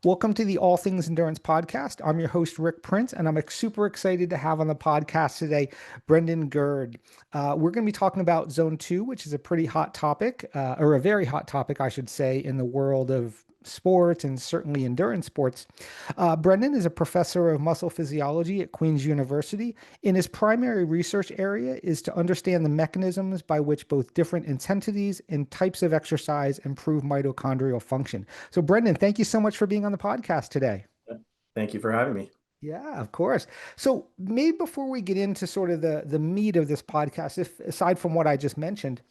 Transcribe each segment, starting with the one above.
Welcome to the All Things Endurance podcast. I'm your host, Rick Prince, and I'm super excited to have on the podcast today Brendon Gurd. We're going to be talking about Zone 2, which is a pretty hot topic, or a very hot topic, I should say, in the world of sports and certainly endurance sports. Brendon is a professor of muscle physiology at Queen's University. In his primary research area is to understand the mechanisms by which both different intensities and types of exercise improve mitochondrial function. So, Brendon, thank you so much for being on the podcast today. Thank you for having me. Yeah, of course. So maybe before we get into sort of the meat of this podcast, if aside from what I just mentioned,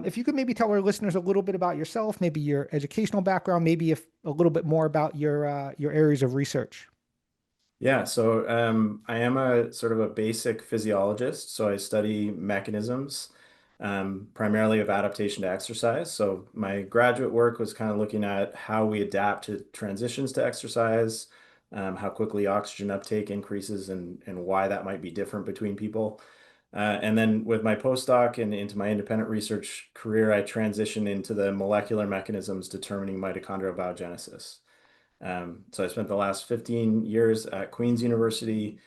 if you could maybe tell our listeners a little bit about yourself, maybe your educational background, maybe if a little bit more about your areas of research. I am a sort of a basic physiologist. So I study mechanisms, primarily of adaptation to exercise. So my graduate work was kind of looking at how we adapt to transitions to exercise, how quickly oxygen uptake increases and why that might be different between people. And then with my postdoc and into my independent research career, I transitioned into the molecular mechanisms determining mitochondrial biogenesis. So I spent the last 15 years at Queen's University,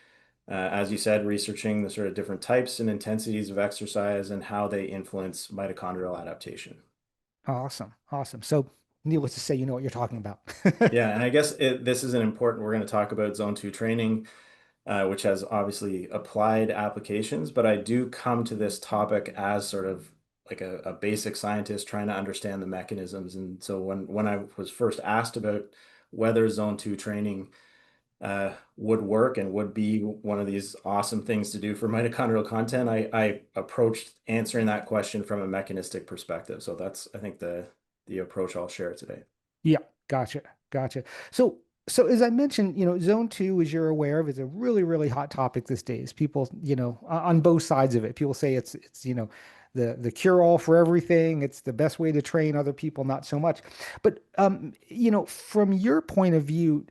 as you said, researching the sort of different types and intensities of exercise and how they influence mitochondrial adaptation. Awesome. Awesome. So needless to say, you know what you're talking about. Yeah, and I guess this is an important, we're going to talk about zone two training, which has obviously applied applications, but I do come to this topic as sort of like a basic scientist trying to understand the mechanisms. And so when I was first asked about whether zone two training would work and would be one of these awesome things to do for mitochondrial content, I approached answering that question from a mechanistic perspective. So that's, I think, the approach I'll share today. Yeah, gotcha, gotcha. So as I mentioned, zone two, as you're aware of, is a really hot topic these days. People, on both sides of it, people say it's the cure all for everything. It's the best way to train other people, not so much. But from your point of view,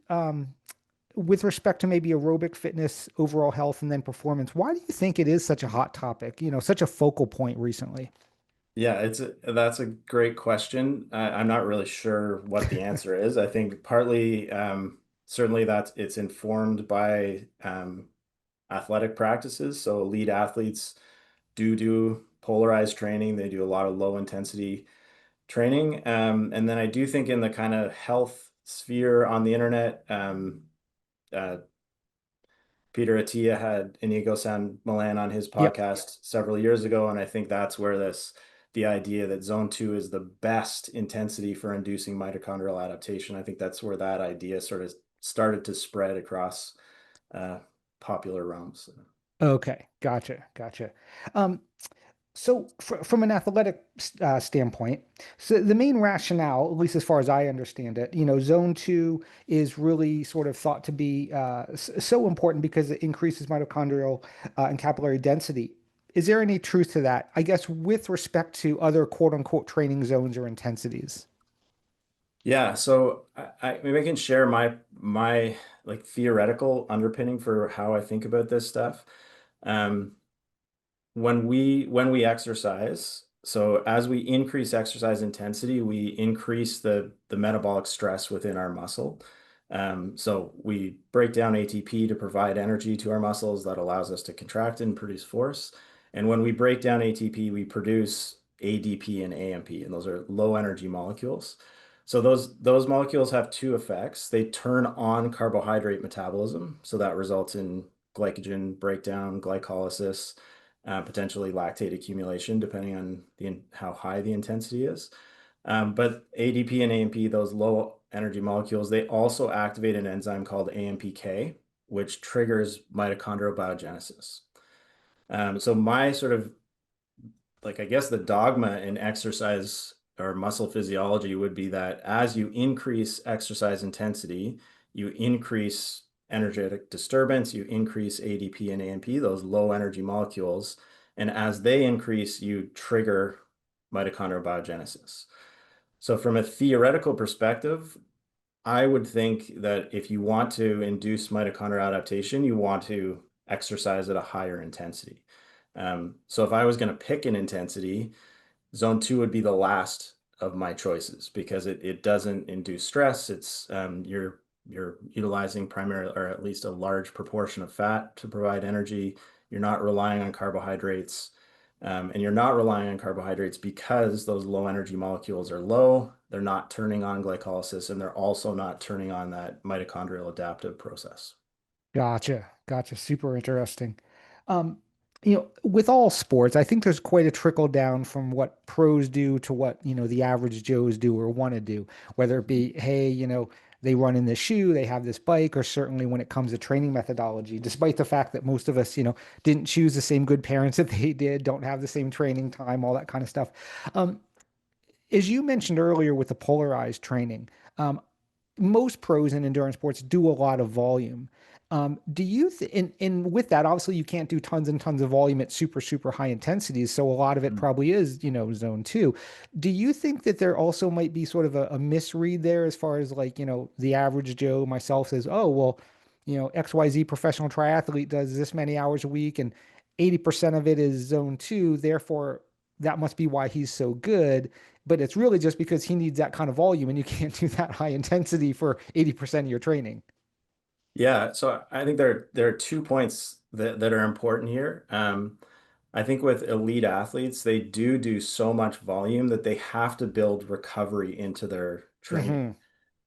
with respect to maybe aerobic fitness, overall health, and then performance, why do you think it is such a hot topic? Such a focal point recently. Yeah, that's a great question. I'm not really sure what the answer is. I think partly, certainly that it's informed by athletic practices. So elite athletes do polarized training. They do a lot of low intensity training. And then I do think in the kind of health sphere on the internet, uh, Peter Attia had Inigo San Milan on his Yep. podcast several years ago, and I think that's where the idea that zone two is the best intensity for inducing mitochondrial adaptation. I think that's where that idea sort of started to spread across uh, popular realms. Okay, gotcha. Um, So, from an athletic standpoint, so the main rationale, at least as far as I understand it, zone two is really sort of thought to be so important because it increases mitochondrial and capillary density. Is there any truth to that? I guess with respect to other quote unquote training zones or intensities. Yeah, so maybe I can share my like theoretical underpinning for how I think about this stuff. Um, when we exercise, so as we increase exercise intensity, we increase the metabolic stress within our muscle. So we break down ATP to provide energy to our muscles that allows us to contract and produce force. And when we break down ATP, we produce ADP and AMP, and those are low energy molecules. So those molecules have two effects. They turn on carbohydrate metabolism, so that results in glycogen breakdown, glycolysis, potentially lactate accumulation, depending on how high the intensity is. But ADP and AMP, those low energy molecules, they also activate an enzyme called AMPK, which triggers mitochondrial biogenesis. So my sort of like, I guess the dogma in exercise or muscle physiology would be that as you increase exercise intensity, you increase energetic disturbance, you increase ADP and AMP, those low energy molecules. And as they increase, you trigger mitochondrial biogenesis. So, from a theoretical perspective, I would think that if you want to induce mitochondrial adaptation, you want to exercise at a higher intensity. So if I was going to pick an intensity, zone two would be the last of my choices because it doesn't induce stress. It's you're You're utilizing primarily, or at least a large proportion of fat to provide energy. You're not relying on carbohydrates. And you're not relying on carbohydrates because those low energy molecules are low. They're not turning on glycolysis, and they're also not turning on that mitochondrial adaptive process. Gotcha. Gotcha. Super interesting. Um, with all sports, I think there's quite a trickle down from what pros do to what, the average Joes do or want to do, whether it be, hey, they run in this shoe, they have this bike, or certainly when it comes to training methodology, despite the fact that most of us, didn't choose the same good parents that they did, don't have the same training time, all that kind of stuff. Um, as you mentioned earlier with the polarized training, um, most pros in endurance sports do a lot of volume. Do you in with that, obviously you can't do tons and tons of volume at super, super high intensities. So a lot of it Mhm. probably is, zone two. Do you think that there also might be sort of a misread there as far as like, the average Joe, myself says, oh, well, XYZ professional triathlete does this many hours a week and 80% of it is zone two. Therefore, that must be why he's so good, but it's really just because he needs that kind of volume and you can't do that high intensity for 80% of your training. Yeah, so I think there are 2 points that are important here. I think with elite athletes, they do so much volume that they have to build recovery into their training.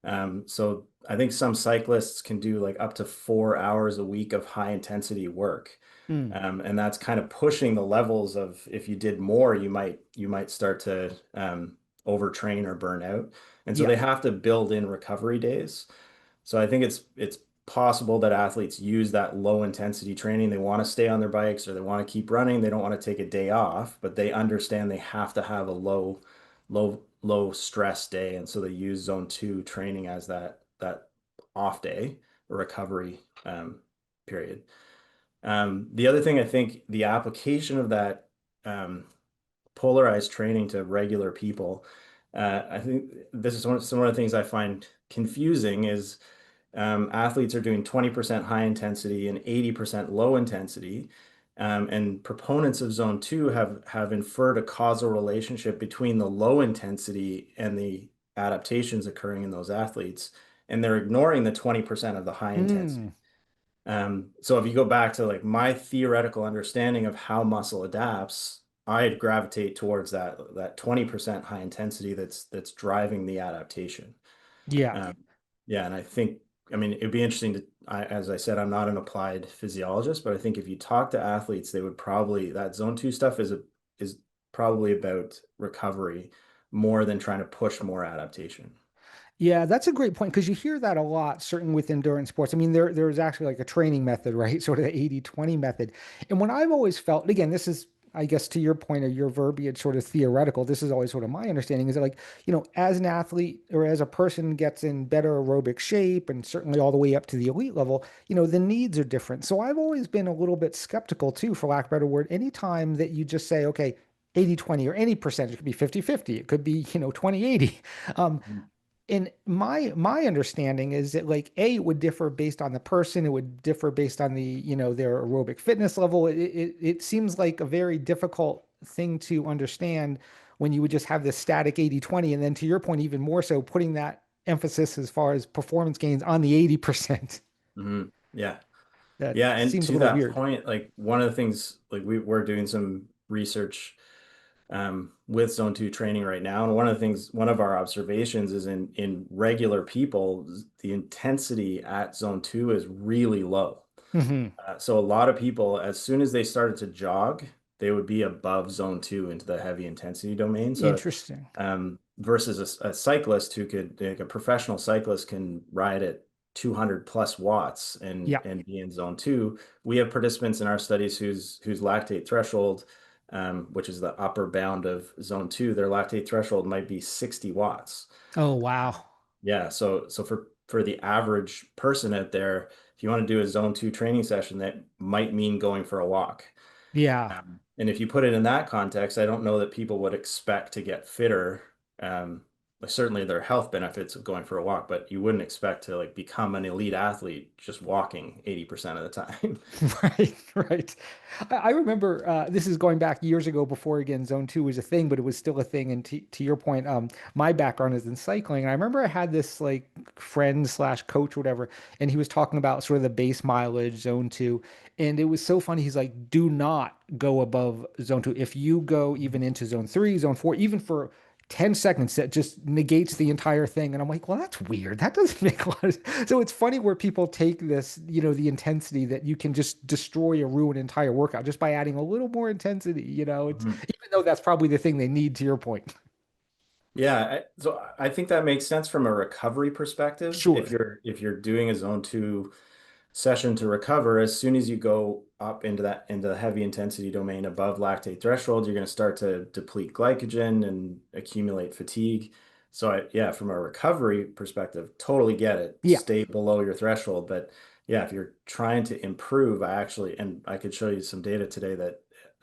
Hmm. So I think some cyclists can do like up to 4 hours a week of high intensity work. Mm. And that's kind of pushing the levels of if you did more, you might start to overtrain or burn out. And so Yeah. they have to build in recovery days. So I think it's possible that athletes use that low intensity training. They want to stay on their bikes or they want to keep running. They don't want to take a day off, but they understand they have to have a low stress day. And so they use zone two training as that off day or recovery period. The other thing I think the application of that um, polarized training to regular people, I think this is some of the things I find confusing is athletes are doing 20% high intensity and 80% low intensity. And proponents of zone two have inferred a causal relationship between the low intensity and the adaptations occurring in those athletes. And they're ignoring the 20% of the high intensity. Mm. So if you go back to like my theoretical understanding of how muscle adapts, I'd gravitate towards that 20% high intensity that's driving the adaptation. Yeah. Um, yeah, and I think, I mean, it'd be interesting as I said, I'm not an applied physiologist, but I think if you talk to athletes, they would probably, that zone two stuff is probably about recovery more than trying to push more adaptation. Yeah, that's a great point because you hear that a lot, certainly with endurance sports. I mean, there's actually like a training method, right? Sort of the 80-20 method. And what I've always felt, and again, this is, I guess, to your point or your verbiage, sort of theoretical. This is always sort of my understanding is that, like, as an athlete or as a person gets in better aerobic shape and certainly all the way up to the elite level, the needs are different. So I've always been a little bit skeptical too, for lack of a better word, anytime that you just say, okay, 80-20 or any percentage, it could be 50-50, it could be, 20-80. Um, Mhm. and my understanding is that like it would differ based on the person, it would differ based on the their aerobic fitness level. It seems like a very difficult thing to understand when you would just have this static 80-20, and then to your point even more so putting that emphasis as far as performance gains on the 80%. Yeah. That Yeah, and seems a to little that weird. point, like one of the things, like we're doing some research with zone two training right now, and one of the things, one of our observations is in regular people, the intensity at zone two is really low. Hmm. So a lot of people, as soon as they started to jog, they would be above zone two into the heavy intensity domain. So Interesting. versus a cyclist who could, like a professional cyclist can ride at 200 plus watts Yeah. and be in zone two. We have participants in our studies whose lactate threshold, which is the upper bound of zone two, their lactate threshold might be 60 watts. Oh, wow. Yeah, so for the average person out there, if you want to do a zone two training session, that might mean going for a walk. Yeah. And if you put it in that context, I don't know that people would expect to get fitter. Um, like certainly there are health benefits of going for a walk, but you wouldn't expect to like become an elite athlete just walking 80% of the time. Right, right. I remember this is going back years ago before again Zone 2 was a thing, but it was still a thing. And to your point, my background is in cycling. And I remember I had this like friend slash coach, whatever, and he was talking about sort of the base mileage Zone 2. And it was so funny. He's like, do not go above Zone 2. If you go even into Zone 3, Zone 4, even for 10 seconds, that just negates the entire thing. And I'm like, well, that's weird. That doesn't make a lot of sense. So it's funny where people take this, the intensity that you can just destroy or ruin an entire workout just by adding a little more intensity, it's Mhm. even though that's probably the thing they need to your point. Yeah, so I think that makes sense from a recovery perspective. Sure. If you're doing a zone two session to recover, as soon as you go up into the heavy intensity domain above lactate threshold, you're going to start to deplete glycogen and accumulate fatigue. So yeah, from a recovery perspective, totally get it. Yeah. Stay below your threshold. But yeah, if you're trying to improve, and I could show you some data today that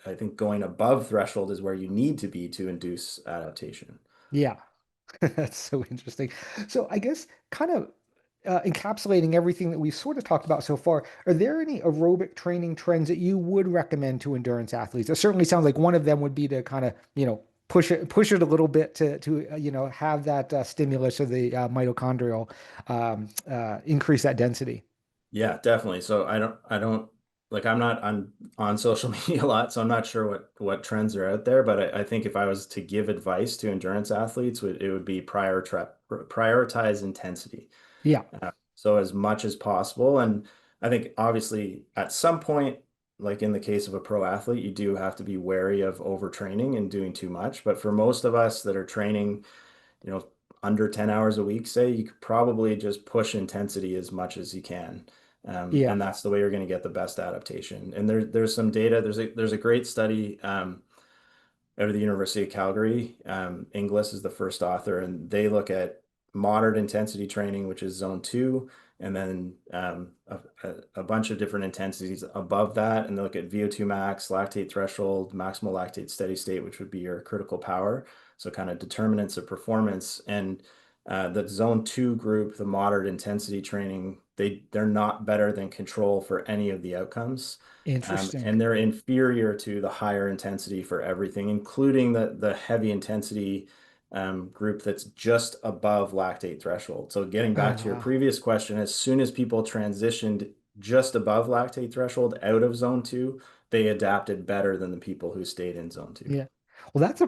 I think going above threshold is where you need to be to induce adaptation. Yeah. That's so interesting. So I guess kind of encapsulating everything that we've sort of talked about so far, are there any aerobic training trends that you would recommend to endurance athletes? It certainly sounds like one of them would be to kind of, push it a little bit to have that stimulus of the mitochondrial increase that density. Yeah, definitely. So I don't like I'm not on social media a lot, so I'm not sure what trends are out there. But I think if I was to give advice to endurance athletes, it would be prioritize intensity. Yeah. So as much as possible. And I think obviously at some point, like in the case of a pro athlete, you do have to be wary of overtraining and doing too much. But for most of us that are training, you know, under 10 hours a week, say, you could probably just push intensity as much as you can. Yeah. And that's the way you're going to get the best adaptation. And there's some data. There's a great study out of the University of Calgary. Inglis is the first author, and they look at moderate intensity training, which is zone two, and then a bunch of different intensities above that. And they look at VO2 max, lactate threshold, maximal lactate steady state, which would be your critical power. So kind of determinants of performance. And the zone two group, the moderate intensity training, they're not better than control for any of the outcomes. Interesting. And they're inferior to the higher intensity for everything, including the heavy intensity group that's just above lactate threshold. So getting Oh, back to your wow. previous question, as soon as people transitioned just above lactate threshold out of zone two, they adapted better than the people who stayed in zone two. Yeah. Well, that's a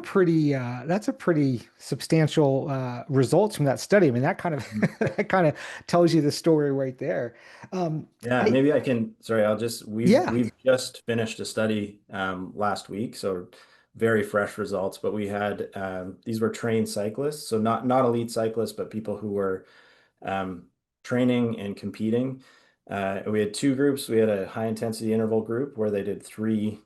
pretty substantial results from that study. I mean, that kind of Mhm. that kind of tells you the story right there. Yeah, Hey, maybe I can, sorry, yeah. we've just finished a study last week, so very fresh results, but we had these were trained cyclists, so not elite cyclists, but people who were um, training and competing. We had two groups. We had a high intensity interval group where they did three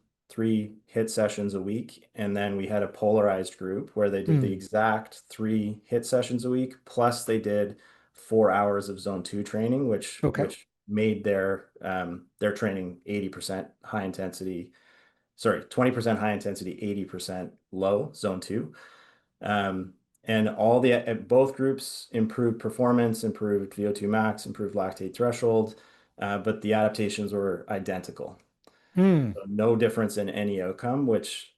hit sessions a week, and then we had a polarized group where they did the Mm, exact three hit sessions a week, plus they did 4 hours of zone two training, which okay. which made their training 80% high intensity, sorry, 20% high intensity, 80% low zone two. Um, and both groups improved performance, improved VO2 max, improved lactate threshold, but the adaptations were identical. Mm, So no difference in any outcome, which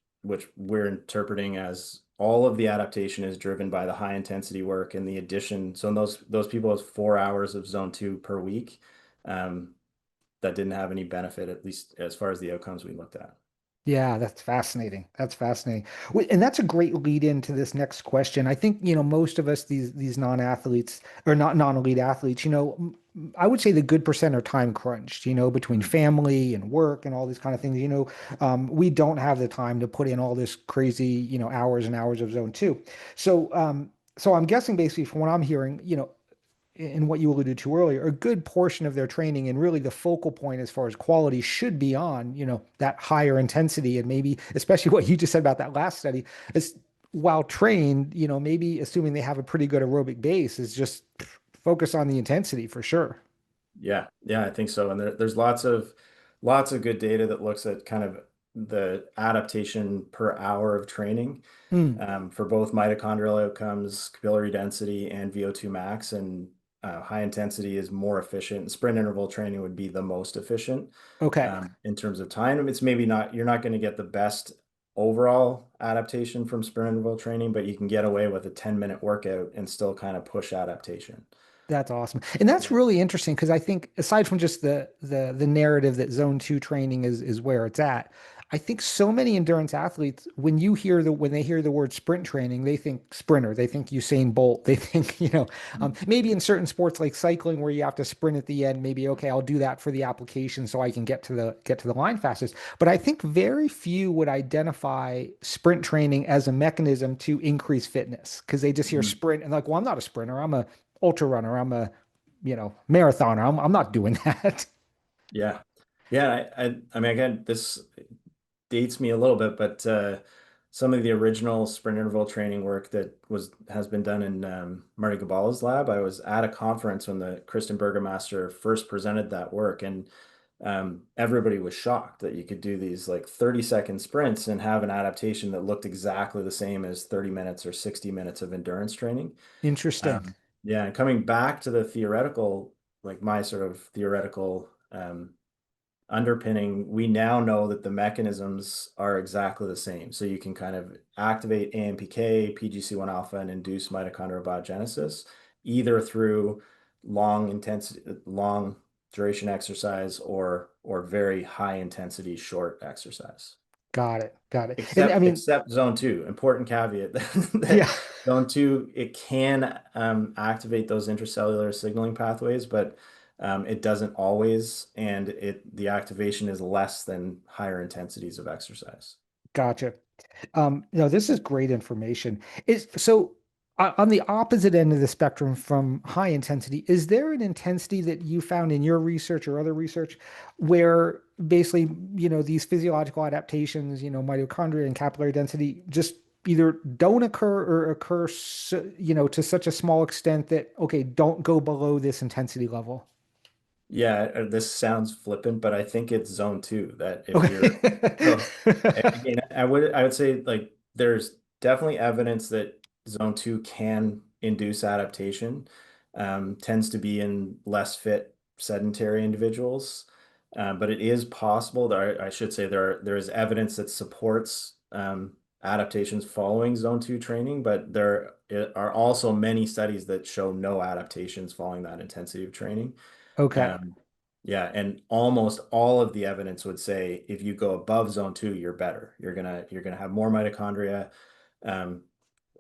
we're interpreting as all of the adaptation is driven by the high intensity work and the addition. So in those people with 4 hours of zone two per week, um, that didn't have any benefit, at least as far as the outcomes we looked at. yeah, that's fascinating. That's fascinating. And that's a great lead into this next question. I think, most of us, these non-athletes or not non-elite athletes, I would say the good percent are time crunched, between Mhm. family and work and all these kind of things. We don't have the time to put in all this crazy, hours and hours of zone two. So I'm guessing basically from what I'm hearing, in what you alluded to earlier, a good portion of their training and really the focal point as far as quality should be on, that higher intensity and maybe especially what you just said about that last study is while trained, maybe assuming they have a pretty good aerobic base is just focus on the intensity for sure. Yeah, I think so. And there's lots of good data that looks at kind of the adaptation per hour of training Mm, for both mitochondrial outcomes, capillary density, and VO2 max. And high intensity is more efficient. Sprint interval training would be the most efficient okay. in terms of time. It's maybe not, you're not going to get the best overall adaptation from sprint interval training, but you can get away with a 10-minute workout and still kind of push adaptation. That's awesome. And that's Yeah. really interesting because I think aside from just the narrative that zone two training is where it's at, I think so many endurance athletes, when they hear the word sprint training, they think sprinter, they think Usain Bolt, they think, maybe in certain sports like cycling where you have to sprint at the end, maybe okay, I'll do that for the application so I can get to the line fastest. But I think very few would identify sprint training as a mechanism to increase fitness because they just hear Mhm. sprint and like, well, I'm not a sprinter, I'm a ultra runner. I'm a, marathoner. I'm not doing that. Yeah. Yeah. I mean, again, this dates me a little bit, but some of the original sprint interval training work that has been done in Marty Gabala's lab. I was at a conference when the Kristen Burgomaster first presented that work, and everybody was shocked that you could do these like 30-second sprints and have an adaptation that looked exactly the same as 30 minutes or 60 minutes of endurance training. Interesting. Yeah, and coming back to the theoretical, like my sort of theoretical underpinning, we now know that the mechanisms are exactly the same. So you can kind of activate AMPK, PGC1 alpha, and induce mitochondrial biogenesis either through long intensity, long duration exercise or very high intensity short exercise. Got it. Got it. And I Except mean, except zone two. Important caveat that yeah, zone two, it can activate those intracellular signaling pathways, but it doesn't always, and the activation is less than higher intensities of exercise. gotcha. No, this is great information. Is so on the opposite end of the spectrum from high intensity, is there an intensity that you found in your research or other research where basically, these physiological adaptations, mitochondria and capillary density just either don't occur or occur, to such a small extent that, okay, don't go below this intensity level? Yeah, this sounds flippant, but I think it's zone two that if you're Okay. so again, I would say like there's definitely evidence that zone two can induce adaptation. Tends to be in less fit sedentary individuals. But it is possible that I should say there is evidence that supports adaptations following zone two training, but there are also many studies that show no adaptations following that intensity of training. Okay. Um, yeah, and almost all of the evidence would say if you go above zone two, you're better. You're gonna have more mitochondria. Um,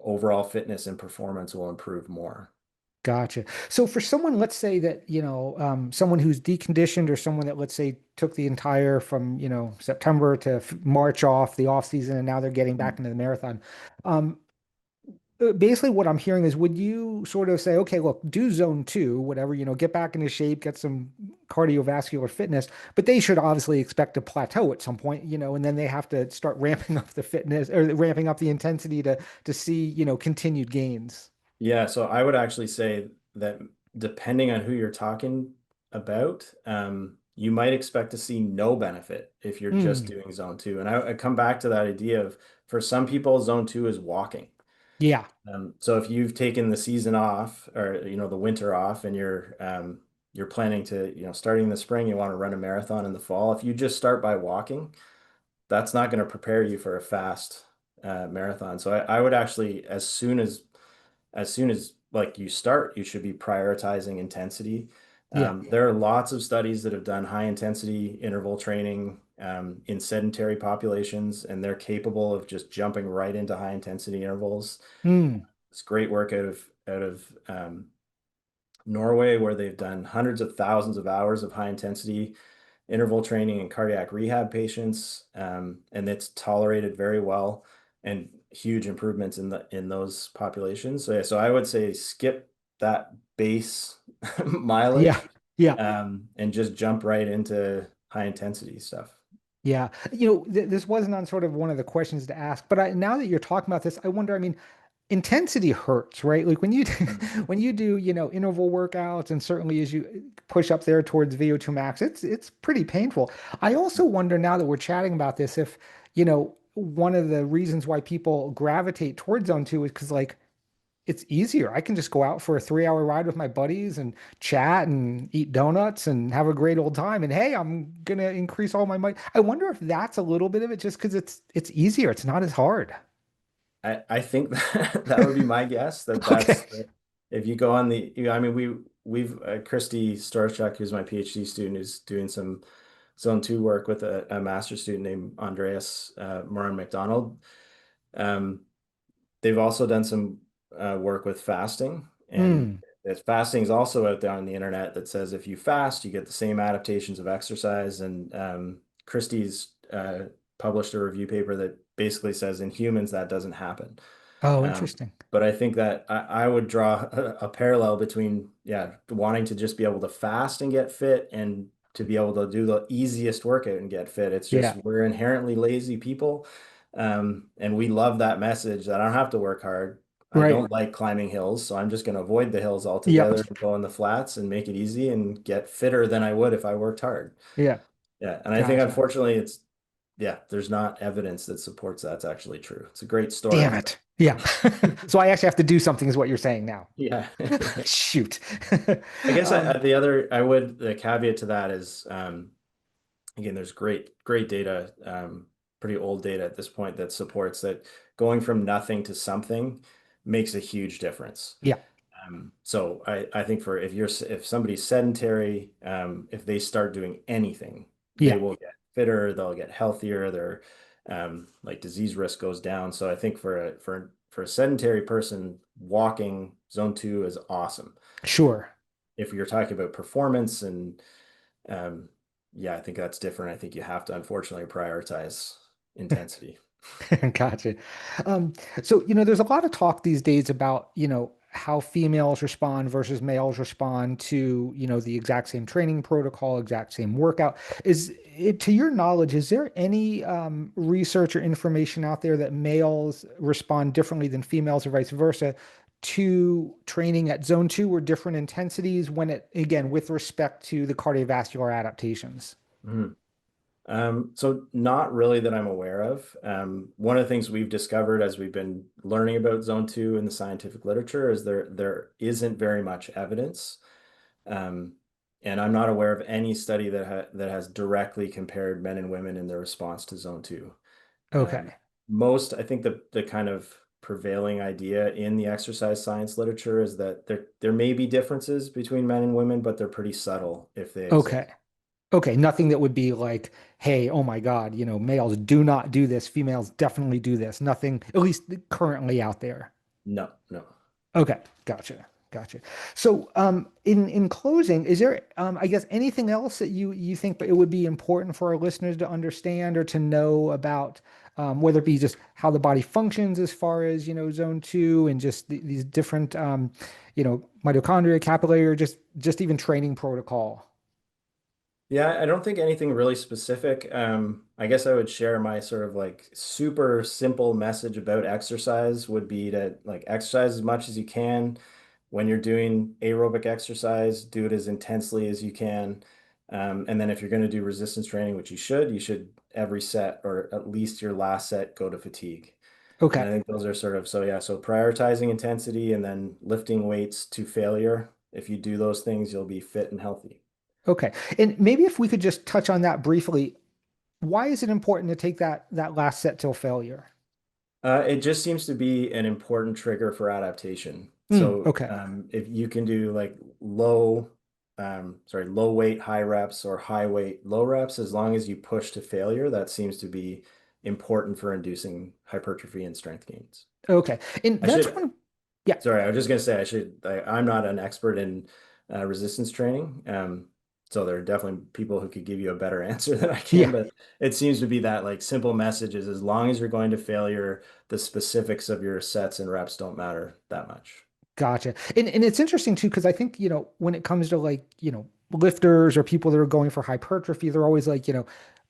Overall fitness and performance will improve more. Gotcha. So for someone, let's say that, someone who's deconditioned or someone that, let's say, took the entire from, September to March off the off season and now they're getting back into the marathon. Um, Basically what I'm hearing is would you sort of say, okay, look, do zone two, whatever, get back into shape, get some cardiovascular fitness, but they should obviously expect to plateau at some point, and then they have to start ramping up the fitness or ramping up the intensity to see, continued gains. Yeah, so I would actually say that depending on who you're talking about, you might expect to see no benefit if you're just Mm, doing zone two. And I come back to that idea of for some people, zone two is walking. yeah. So if you've taken the season off or the winter off and you're planning to, starting in the spring, you want to run a marathon in the fall. If you just start by walking, that's not going to prepare you for a fast marathon. So I would actually, as soon as like you start, you should be prioritizing intensity. Yeah. There are lots of studies that have done high intensity interval training in sedentary populations, and they're capable of just jumping right into high intensity intervals. Mm, It's great work out of Norway, where they've done hundreds of thousands of hours of high intensity interval training in cardiac rehab patients, and it's tolerated very well and huge improvements in those populations. So, yeah, so I would say skip that base yeah. mileage Yeah. and just jump right into high intensity stuff. Yeah. This wasn't on sort of one of the questions to ask, but now that you're talking about this, I wonder, I mean, intensity hurts, right? Like when you Mm. when you do, interval workouts and certainly as you push up there towards VO2 max, it's pretty painful. I also wonder now that we're chatting about this if, one of the reasons why people gravitate towards zone two is because like it's easier. I can just go out for a 3 hour ride with my buddies and chat and eat donuts and have a great old time. And hey, I'm gonna increase all my might. I wonder if that's a little bit of it just because it's easier. It's not as hard. I think that would be my guess that Okay. if you go on I mean, we've Christy Starchuk, who's my PhD student, is doing some zone two work with a master student named Andreas Moran McDonald. Um, they've also done some work with fasting, and Mm. that fasting is also out there on the internet that says if you fast, you get the same adaptations of exercise. And Christie's published a review paper that basically says in humans that doesn't happen. Oh, Um, interesting. but I think that I would draw a parallel between, yeah, wanting to just be able to fast and get fit and to be able to do the easiest workout and get fit. It's just Yeah. we're inherently lazy people. And we love that message that I don't have to work hard. I Right. don't like climbing hills, so I'm just going to avoid the hills Yep. altogether and go in the flats and make it easy and get fitter than I would if I worked hard. Yeah. Yeah, and I think Gotcha. unfortunately yeah, there's not evidence that supports that's actually true. It's a great Damn story. it. Yeah. So I actually have to do something is what you're saying now. Yeah. Shoot. I guess Um, the other I would the caveat to that is again there's great data, pretty old data at this point that supports that going from nothing to something makes a huge difference. yeah. So I think for if somebody's sedentary, if they start doing anything, they Yeah. will get fitter, they'll get healthier, their like disease risk goes down. So I think for a sedentary person, walking zone two is awesome. Sure. If you're talking about performance and um, yeah, I think that's different. I think you have to unfortunately prioritize intensity. Gotcha. Um, so, there's a lot of talk these days about, how females respond versus males respond to, the exact same training protocol, exact same workout. Is it, to your knowledge, is there any research or information out there that males respond differently than females or vice versa to training at zone two or different intensities when it, again, with respect to the cardiovascular adaptations? Mhm. So not really that I'm aware of. One of the things we've discovered as we've been learning about zone two in the scientific literature is there isn't very much evidence. Um, and I'm not aware of any study that has directly compared men and women in their response to zone two. Um, Okay. I think the kind of prevailing idea in the exercise science literature is that there may be differences between men and women, but they're pretty subtle if they Okay. exist. Okay, nothing that would be like, hey, oh my God, males do not do this, females definitely do this. Nothing, at least currently out there. No, no. Okay, gotcha, gotcha. So, in closing, is there, I guess, anything else that you think it would be important for our listeners to understand or to know about, whether it be just how the body functions as far as zone two and just these different, mitochondria, capillary, or just even training protocol? Yeah, I don't think anything really specific. I guess I would share my sort of like super simple message about exercise would be to like exercise as much as you can. When you're doing aerobic exercise, do it as intensely as you can. And then if you're going to do resistance training, which you should every set or at least your last set go to fatigue. And I Okay. think those are sort of so yeah, so prioritizing intensity and then lifting weights to failure. If you do those things, you'll be fit and healthy. Okay. And maybe if we could just touch on that briefly, why is it important to take that last set till failure? It just seems to be an important trigger for adaptation. So Okay. if you can do like low weight, high reps or high weight, low reps, as long as you push to failure, that seems to be important for inducing hypertrophy and strength gains. Okay. And I that's should one. Yeah. Sorry, I was just gonna say I'm not an expert in resistance training. So there are definitely people who could give you a better answer than I can, Yeah. but it seems to be that like simple message is as long as you're going to failure, the specifics of your sets and reps don't matter that much. Gotcha. And it's interesting too, because I think, when it comes to like, lifters or people that are going for hypertrophy, they're always like,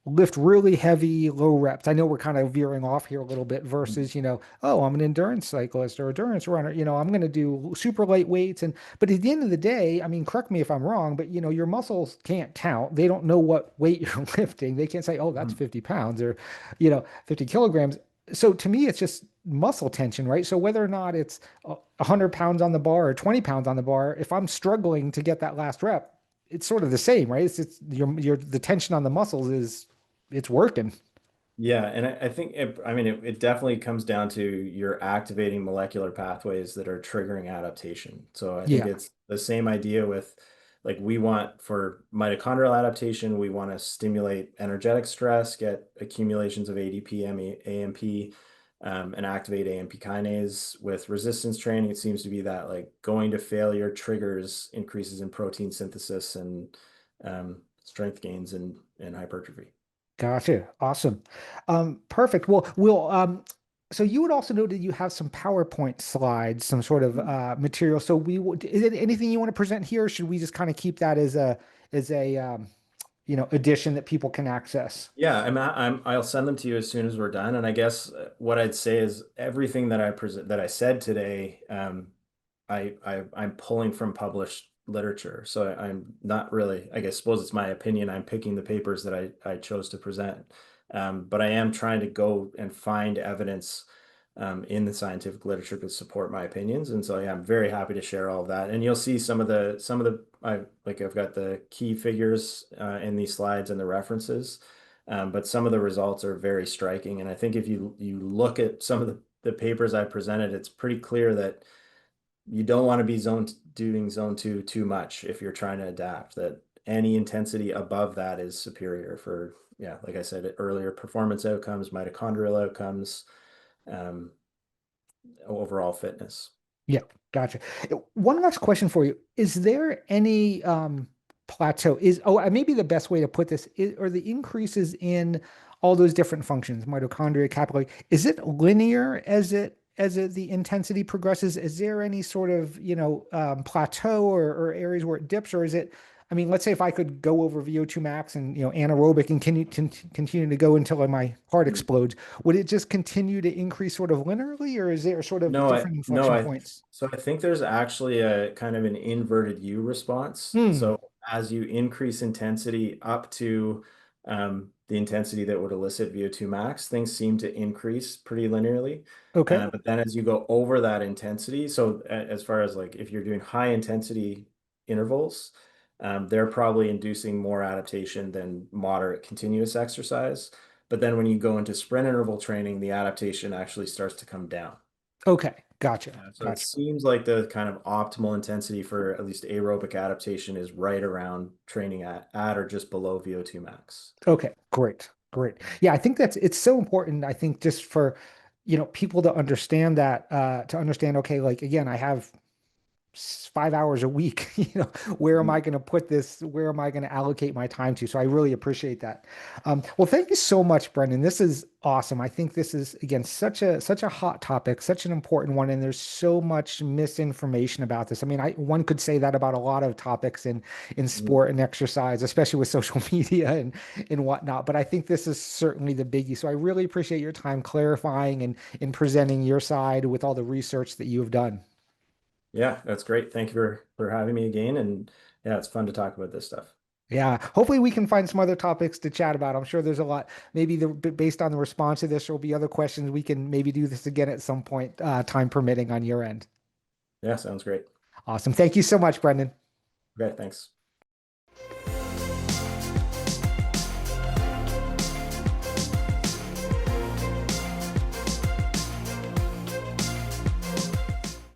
lift really heavy, low reps. I know we're kind of veering off here a little bit versus, oh, I'm an endurance cyclist or endurance runner. I'm going to do super light weights. But at the end of the day, I mean, correct me if I'm wrong, but your muscles can't count. They don't know what weight you're lifting. They can't say, oh, that's Mhm. 50 pounds or, 50 kilograms. So to me, it's just muscle tension, right? So whether or not it's 100 pounds on the bar or 20 pounds on the bar, if I'm struggling to get that last rep, it's sort of the same, right? It's your the tension on the muscles is it's working. Yeah, and I think I mean it definitely comes down to you're activating molecular pathways that are triggering adaptation. So I think Yeah. it's the same idea with like we want for mitochondrial adaptation, we want to stimulate energetic stress, get accumulations of ADP, AMP, and activate AMP kinase. With resistance training, it seems to be that like going to failure triggers increases in protein synthesis and strength gains and hypertrophy. Gotcha. Awesome. Perfect. Well, so you would also know that you have some PowerPoint slides, some sort of material. So is it anything you want to present here, or should we just kind of keep that as a addition that people can access? Yeah, I'll send them to you as soon as we're done. And I guess what I'd say is everything that I said today, I'm pulling from published literature. So I'm not really, I guess, suppose it's my opinion. I'm picking the papers that I chose to present. But I am trying to go and find evidence in the scientific literature to support my opinions. And so yeah, I'm very happy to share all of that. And you'll see I've got the key figures in these slides and the references. But some of the results are very striking. And I think if you look at some of the papers I presented, it's pretty clear that you don't want to be doing zone two too much if you're trying to adapt, that any intensity above that is superior for, yeah, like I said earlier, performance outcomes, mitochondrial outcomes, um, overall fitness. Yeah, gotcha. One last question for you. Is there any plateau? Maybe the best way to put this are the increases in all those different functions, mitochondria, capillary, is it linear as the intensity progresses? Is there any sort of, plateau or areas where it dips, or is it, I mean, let's say if I could go over VO2 max and, anaerobic and continue to go until my heart Mm. explodes, would it just continue to increase sort of linearly, or is there sort of No, I different no, inflection I points? so I think there's actually a kind of an inverted U response. Hmm. So as you increase intensity up to the intensity that would elicit VO2 max, things seem to increase pretty linearly. Okay. But then as you go over that intensity, so as far as like if you're doing high intensity intervals, they're probably inducing more adaptation than moderate continuous exercise. But then when you go into sprint interval training, the adaptation actually starts to come down. Okay. Gotcha. Yeah, so it Gotcha. seems like the kind of optimal intensity for at least aerobic adaptation is right around training at or just below VO2 max. Okay. Great. Great. Yeah, I think it's so important. I think just for, people to understand to understand, okay, like again, I have 5 hours a week. Where am I Mhm. going to put this? Where am I going to allocate my time to? So I really appreciate that. Well, thank you so much, Brendan. This is awesome. I think this is again such a hot topic, such an important one, and there's so much misinformation about this. I mean, one could say that about a lot of topics in Mhm. sport and exercise, especially with social media and whatnot. But I think this is certainly the biggie. So I really appreciate your time clarifying and in presenting your side with all the research that you have done. Yeah, that's great. Thank you for having me again. And yeah, it's fun to talk about this stuff. Yeah, hopefully we can find some other topics to chat about. I'm sure there's a lot. Maybe based on the response to this, there will be other questions. We can maybe do this again at some point, time permitting on your end. Yeah, sounds great. Awesome. Thank you so much, Brendan. Okay, thanks.